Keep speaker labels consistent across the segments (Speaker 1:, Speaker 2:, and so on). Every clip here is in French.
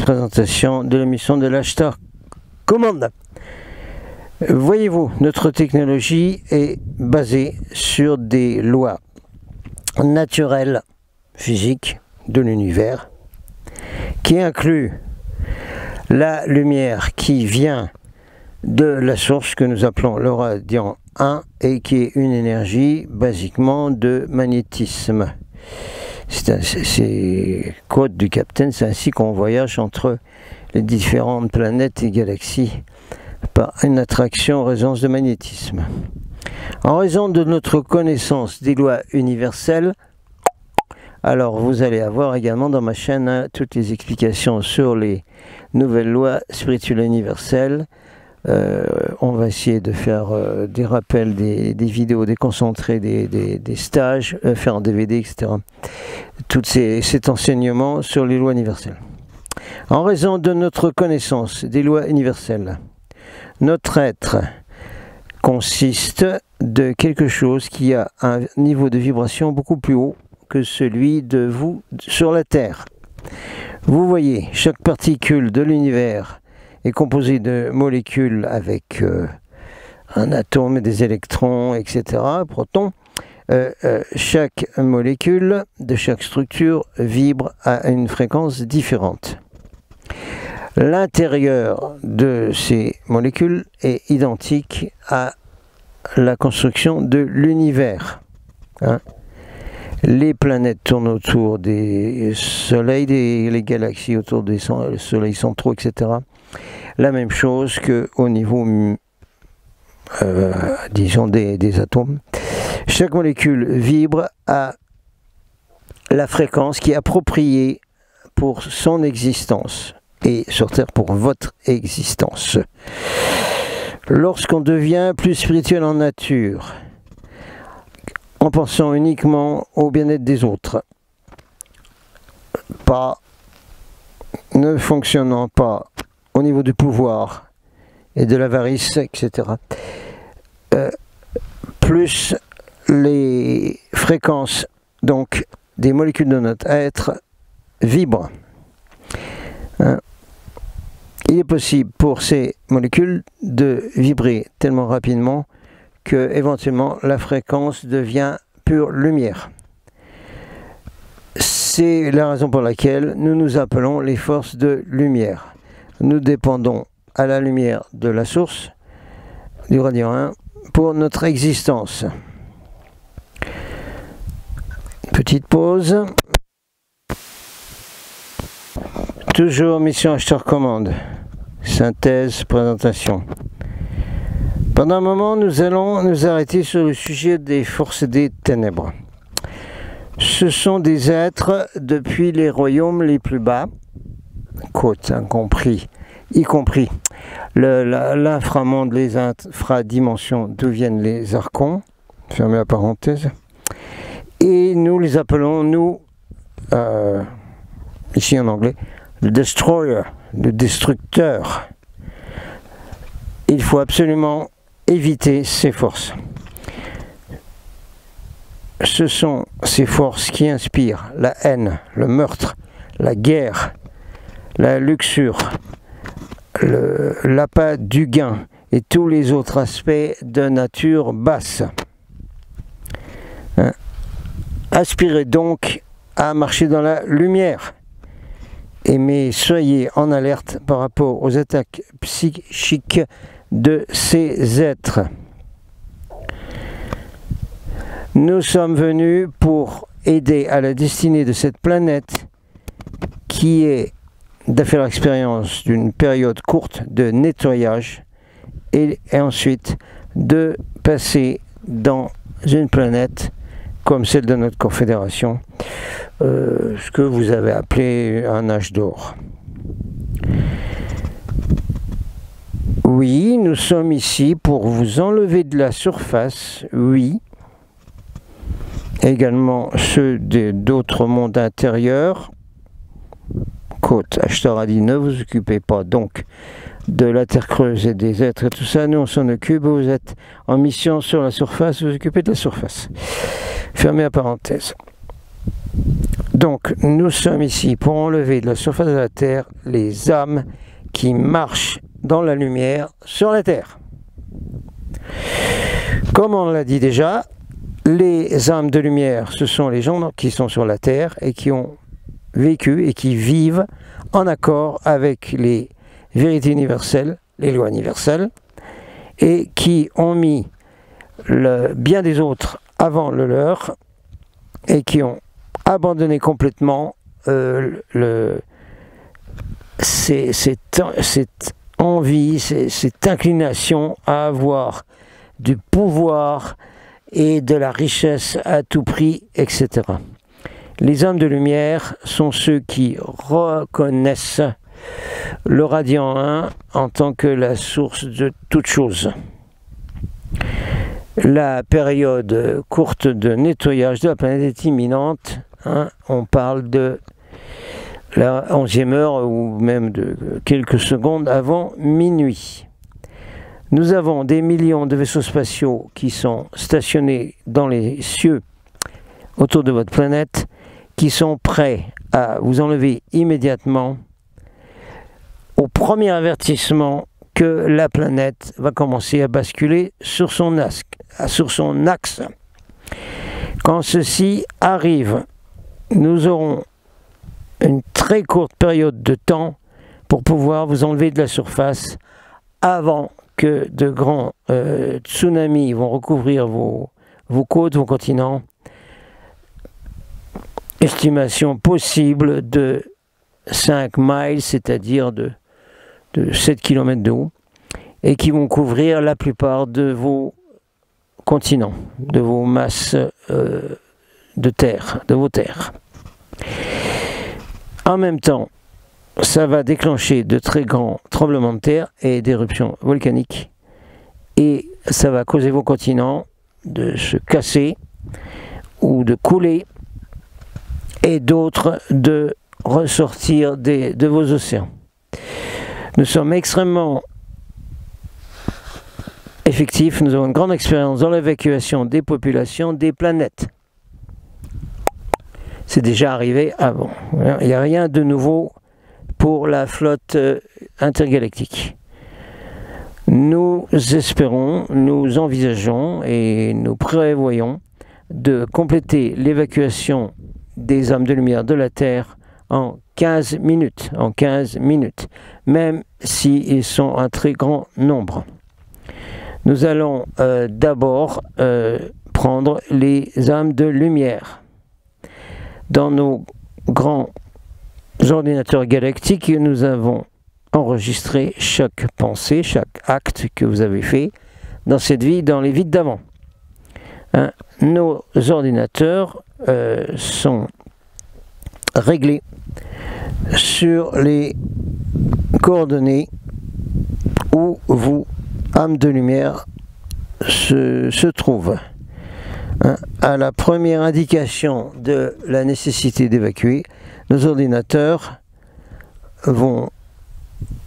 Speaker 1: présentation de l'émission de l'Ashtar Command. Voyez-vous, notre technologie est basée sur des lois naturelles, physiques de l'univers, qui incluent la lumière qui vient de la source que nous appelons le radiant 1 et qui est une énergie basiquement de magnétisme. C'est code du Capitaine, c'est ainsi qu'on voyage entre les différentes planètes et galaxies par une attraction résonance de magnétisme. En raison de notre connaissance des lois universelles, alors vous allez avoir également dans ma chaîne toutes les explications sur les nouvelles lois spirituelles universelles. On va essayer de faire des rappels, des vidéos, des concentrés, des stages, faire en DVD, etc. Tout cet enseignement sur les lois universelles. En raison de notre connaissance des lois universelles, notre être consiste de quelque chose qui a un niveau de vibration beaucoup plus haut que celui de vous sur la Terre. Vous voyez, chaque particule de l'univers est composé de molécules avec un atome, des électrons, etc., protons. Chaque molécule de chaque structure vibre à une fréquence différente. L'intérieur de ces molécules est identique à la construction de l'univers. Les planètes tournent autour des soleils, les galaxies autour des soleils centraux, etc. La même chose qu'au niveau, disons, des atomes. Chaque molécule vibre à la fréquence qui est appropriée pour son existence et sur Terre pour votre existence. Lorsqu'on devient plus spirituel en nature, en pensant uniquement au bien-être des autres, ne fonctionnant pas au niveau du pouvoir et de l'avarice, etc., plus les fréquences donc des molécules de notre être vibrent. Il est possible pour ces molécules de vibrer tellement rapidement que éventuellement la fréquence devient pure lumière. C'est la raison pour laquelle nous nous appelons les forces de lumière. Nous dépendons à la lumière de la source, du radiant 1, pour notre existence. Petite pause. Toujours mission Ashtar Command. Synthèse, présentation. Pendant un moment, nous allons nous arrêter sur le sujet des forces des ténèbres. Ce sont des êtres depuis les royaumes les plus bas, côte incompris, y compris l'inframonde, les infradimensions d'où viennent les archons, fermez la parenthèse, et nous les appelons, nous, ici en anglais, le destroyer, le destructeur. Il faut absolument éviter ces forces. Ce sont ces forces qui inspirent la haine, le meurtre, la guerre, la luxure, l'appât du gain et tous les autres aspects de nature basse. Aspirez donc à marcher dans la lumière. Mais soyez en alerte par rapport aux attaques psychiques de ces êtres. Nous sommes venus pour aider à la destinée de cette planète qui est de faire l'expérience d'une période courte de nettoyage et ensuite de passer dans une planète comme celle de notre confédération, ce que vous avez appelé un âge d'or. Oui, nous sommes ici pour vous enlever de la surface, oui. Également ceux d'autres mondes intérieurs. Côte, Ashtar a dit, ne vous occupez pas donc de la terre creuse et des êtres et tout ça, nous on s'en occupe, vous êtes en mission sur la surface, vous vous occupez de la surface. Fermez la parenthèse. Donc, nous sommes ici pour enlever de la surface de la Terre les âmes qui marchent dans la lumière sur la Terre. Comme on l'a dit déjà, les âmes de lumière, ce sont les gens qui sont sur la Terre et qui ont vécu et qui vivent en accord avec les vérités universelles, les lois universelles, et qui ont mis le bien des autres avant le leur et qui ont abandonné complètement cette envie, cette inclination à avoir du pouvoir et de la richesse à tout prix, etc. Les hommes de lumière sont ceux qui reconnaissent le radiant 1 en tant que la source de toute chose. La période courte de nettoyage de la planète est imminente. On parle de la 11e heure ou même de quelques secondes avant minuit. Nous avons des millions de vaisseaux spatiaux qui sont stationnés dans les cieux autour de votre planète, qui sont prêts à vous enlever immédiatement au premier avertissement que la planète va commencer à basculer sur son axe. Quand ceci arrive, nous aurons une très courte période de temps pour pouvoir vous enlever de la surface avant que de grands tsunamis vont recouvrir vos côtes, vos continents. Estimation possible de 5 miles, c'est-à-dire de 7 km de haut, et qui vont couvrir la plupart de vos continents, de vos masses de terre, de vos terres. En même temps, ça va déclencher de très grands tremblements de terre et d'éruptions volcaniques, et ça va causer vos continents de se casser ou de couler, et d'autres de ressortir de vos océans. Nous sommes extrêmement effectifs, nous avons une grande expérience dans l'évacuation des populations des planètes. C'est déjà arrivé avant. Il n'y a rien de nouveau pour la flotte intergalactique. Nous espérons, nous envisageons et nous prévoyons de compléter l'évacuation des âmes de lumière de la Terre en 15 minutes, même s'ils sont un très grand nombre. Nous allons d'abord prendre les âmes de lumière. Dans nos grands ordinateurs galactiques, nous avons enregistré chaque pensée, chaque acte que vous avez fait dans cette vie, dans les vies d'avant. Nos ordinateurs sont réglés sur les coordonnées où vous, âme de lumière, se trouve. À la première indication de la nécessité d'évacuer, nos ordinateurs vont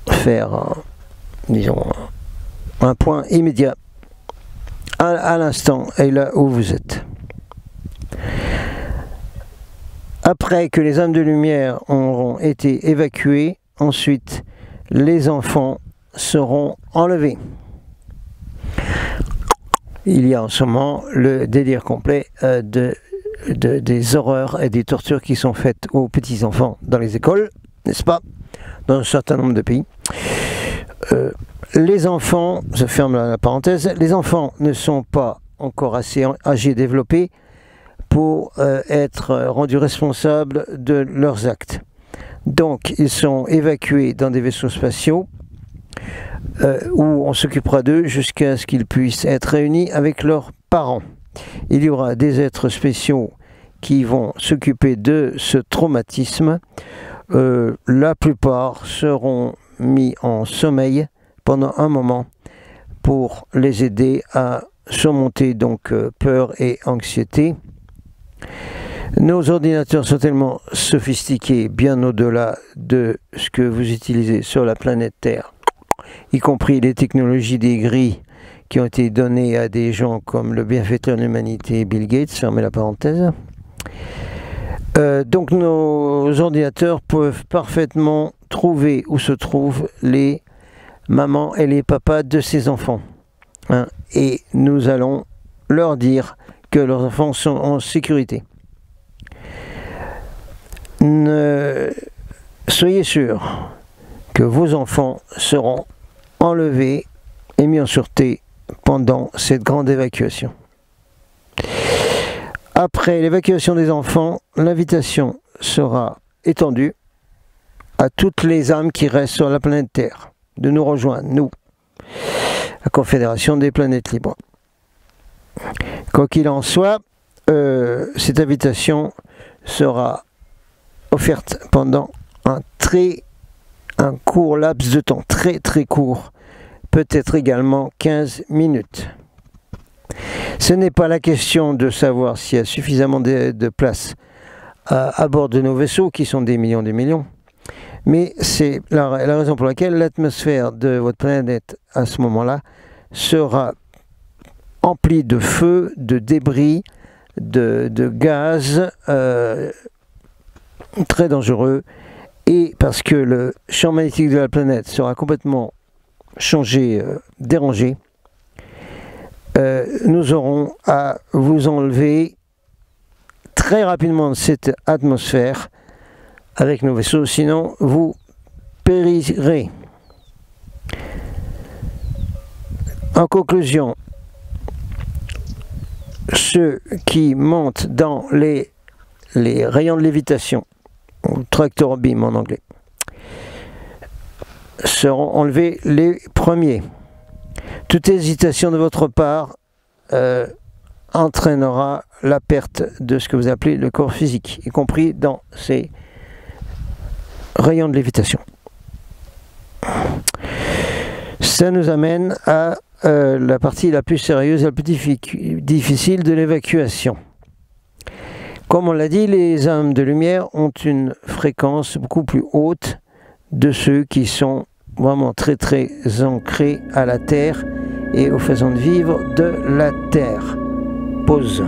Speaker 1: faire, disons, un point immédiat à l'instant et là où vous êtes. Après que les âmes de lumière auront été évacuées, ensuite les enfants seront enlevés. Il y a en ce moment le délire complet des horreurs et des tortures qui sont faites aux petits-enfants dans les écoles, n'est-ce pas, dans un certain nombre de pays. Les enfants, je ferme la parenthèse, les enfants ne sont pas encore assez âgés et développés pour être rendus responsables de leurs actes. Donc ils sont évacués dans des vaisseaux spatiaux où on s'occupera d'eux jusqu'à ce qu'ils puissent être réunis avec leurs parents. Il y aura des êtres spéciaux qui vont s'occuper de ce traumatisme. La plupart seront mis en sommeil pendant un moment pour les aider à surmonter donc peur et anxiété. Nos ordinateurs sont tellement sophistiqués, bien au-delà de ce que vous utilisez sur la planète Terre, y compris les technologies des grilles qui ont été données à des gens comme le bienfaiteur de l'humanité Bill Gates, fermez la parenthèse. Donc nos ordinateurs peuvent parfaitement trouver où se trouvent les mamans et les papas de ces enfants. Hein, et nous allons leur dire que leurs enfants sont en sécurité. Soyez sûrs que vos enfants seront enlevés et mis en sûreté pendant cette grande évacuation. Après l'évacuation des enfants, l'invitation sera étendue à toutes les âmes qui restent sur la planète Terre de nous rejoindre, nous, la Confédération des planètes libres. Quoi qu'il en soit, cette invitation sera offerte pendant un court laps de temps, très court, peut-être également 15 minutes. Ce n'est pas la question de savoir s'il y a suffisamment de place à bord de nos vaisseaux, qui sont des millions, mais c'est la raison pour laquelle l'atmosphère de votre planète à ce moment-là sera emplie de feu, de débris, de gaz très dangereux, et parce que le champ magnétique de la planète sera complètement changé, dérangé, nous aurons à vous enlever très rapidement de cette atmosphère avec nos vaisseaux, sinon vous périrez. En conclusion, ceux qui montent dans les rayons de lévitation, ou tractor beam en anglais, seront enlevés les premiers. Toute hésitation de votre part entraînera la perte de ce que vous appelez le corps physique, y compris dans ces rayons de lévitation. Ça nous amène à la partie la plus sérieuse et la plus difficile de l'évacuation. Comme on l'a dit, les âmes de lumière ont une fréquence beaucoup plus haute de ceux qui sont vraiment très ancrés à la Terre et aux façons de vivre de la Terre. Pause.